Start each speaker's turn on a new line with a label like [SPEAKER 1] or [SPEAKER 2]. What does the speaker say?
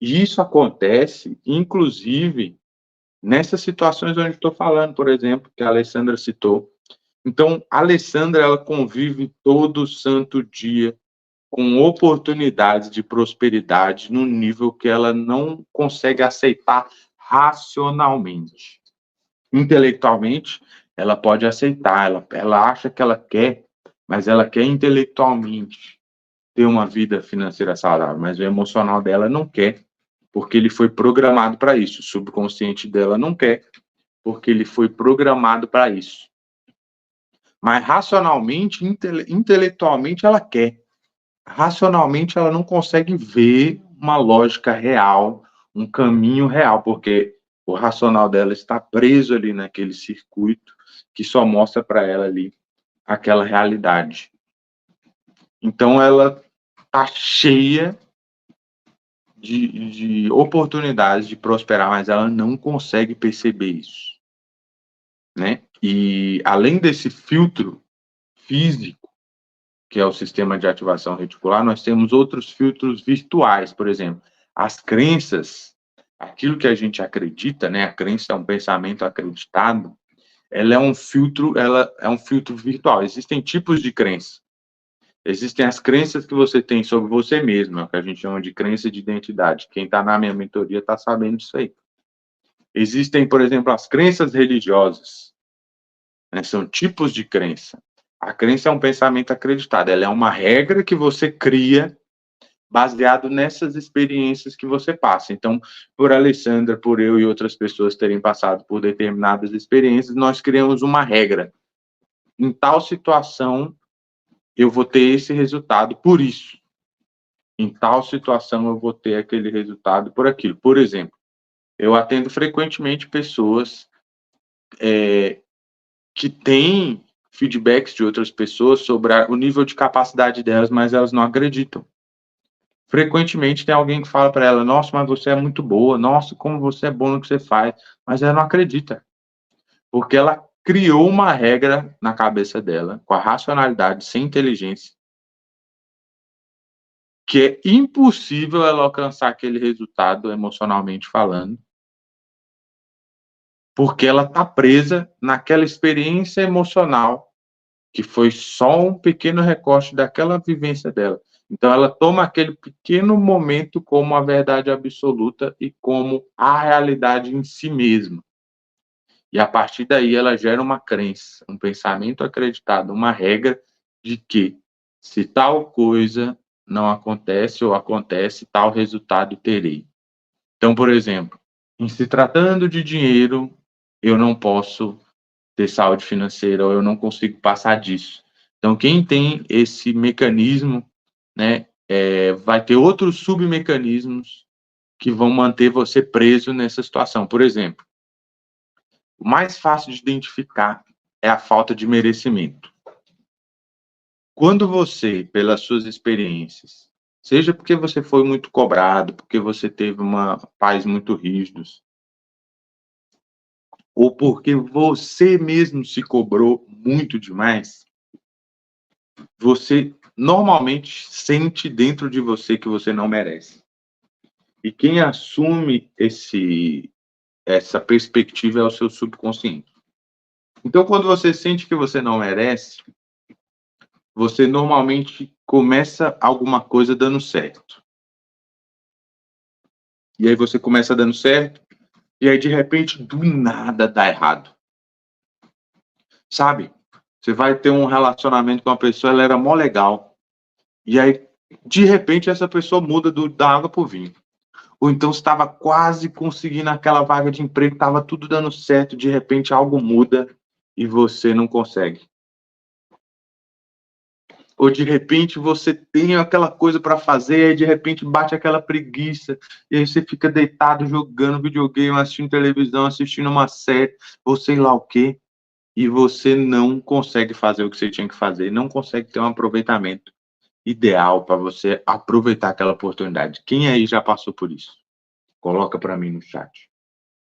[SPEAKER 1] E isso acontece, inclusive, nessas situações onde estou falando, por exemplo, que a Alessandra citou. Então, a Alessandra, ela convive todo santo dia com oportunidades de prosperidade no nível que ela não consegue aceitar racionalmente. Intelectualmente, ela pode aceitar, ela acha que ela quer, mas ela quer intelectualmente ter uma vida financeira saudável, mas o emocional dela não quer, porque ele foi programado para isso. O subconsciente dela não quer, porque ele foi programado para isso. Mas racionalmente, intelectualmente, ela quer. Racionalmente, ela não consegue ver uma lógica real, um caminho real, porque o racional dela está preso ali naquele circuito que só mostra para ela ali aquela realidade. Então, ela está cheia de oportunidades de prosperar, mas ela não consegue perceber isso, né? E além desse filtro físico, que é o sistema de ativação reticular, nós temos outros filtros virtuais, por exemplo, as crenças, aquilo que a gente acredita, né? A crença é um pensamento acreditado, ela é um filtro virtual. Existem tipos de crença. Existem as crenças que você tem sobre você mesmo, é o que a gente chama de crença de identidade. Quem está na minha mentoria está sabendo disso aí. Existem, por exemplo, as crenças religiosas, né? São tipos de crença. A crença é um pensamento acreditado, ela é uma regra que você cria baseado nessas experiências que você passa. Então, por Alessandra, por eu e outras pessoas terem passado por determinadas experiências, nós criamos uma regra. Em tal situação, eu vou ter esse resultado por isso. Em tal situação, eu vou ter aquele resultado por aquilo. Por exemplo, eu atendo frequentemente pessoas que têm feedbacks de outras pessoas sobre o nível de capacidade delas, mas elas não acreditam. Frequentemente tem alguém que fala para ela: nossa, mas você é muito boa, nossa, como você é bom no que você faz, mas ela não acredita, porque ela criou uma regra na cabeça dela, com a racionalidade, sem inteligência, que é impossível ela alcançar aquele resultado emocionalmente falando, porque ela está presa naquela experiência emocional que foi só um pequeno recorte daquela vivência dela. Então, ela toma aquele pequeno momento como a verdade absoluta e como a realidade em si mesma. E a partir daí ela gera uma crença, um pensamento acreditado, uma regra de que se tal coisa não acontece ou acontece, tal resultado terei. Então, por exemplo, em se tratando de dinheiro, eu não posso ter saúde financeira ou eu não consigo passar disso. Então, quem tem esse mecanismo, né, vai ter outros submecanismos que vão manter você preso nessa situação. Por exemplo, o mais fácil de identificar é a falta de merecimento. Quando você, pelas suas experiências, seja porque você foi muito cobrado, porque você teve pais muito rígidos, ou porque você mesmo se cobrou muito demais, você normalmente sente dentro de você que você não merece. E quem assume essa perspectiva é o seu subconsciente. Então, quando você sente que você não merece, você normalmente começa alguma coisa dando certo. E aí você começa dando certo, e aí de repente, do nada, dá errado. Sabe? Você vai ter um relacionamento com uma pessoa, ela era mó legal. E aí, de repente, essa pessoa muda da água pro vinho. Ou então você estava quase conseguindo aquela vaga de emprego, estava tudo dando certo, de repente algo muda e você não consegue. Ou de repente você tem aquela coisa para fazer, e de repente bate aquela preguiça, e aí você fica deitado jogando videogame, assistindo televisão, assistindo uma série, ou sei lá o quê, e você não consegue fazer o que você tinha que fazer, não consegue ter um aproveitamento ideal para você aproveitar aquela oportunidade. Quem aí já passou por isso? Coloca para mim no chat.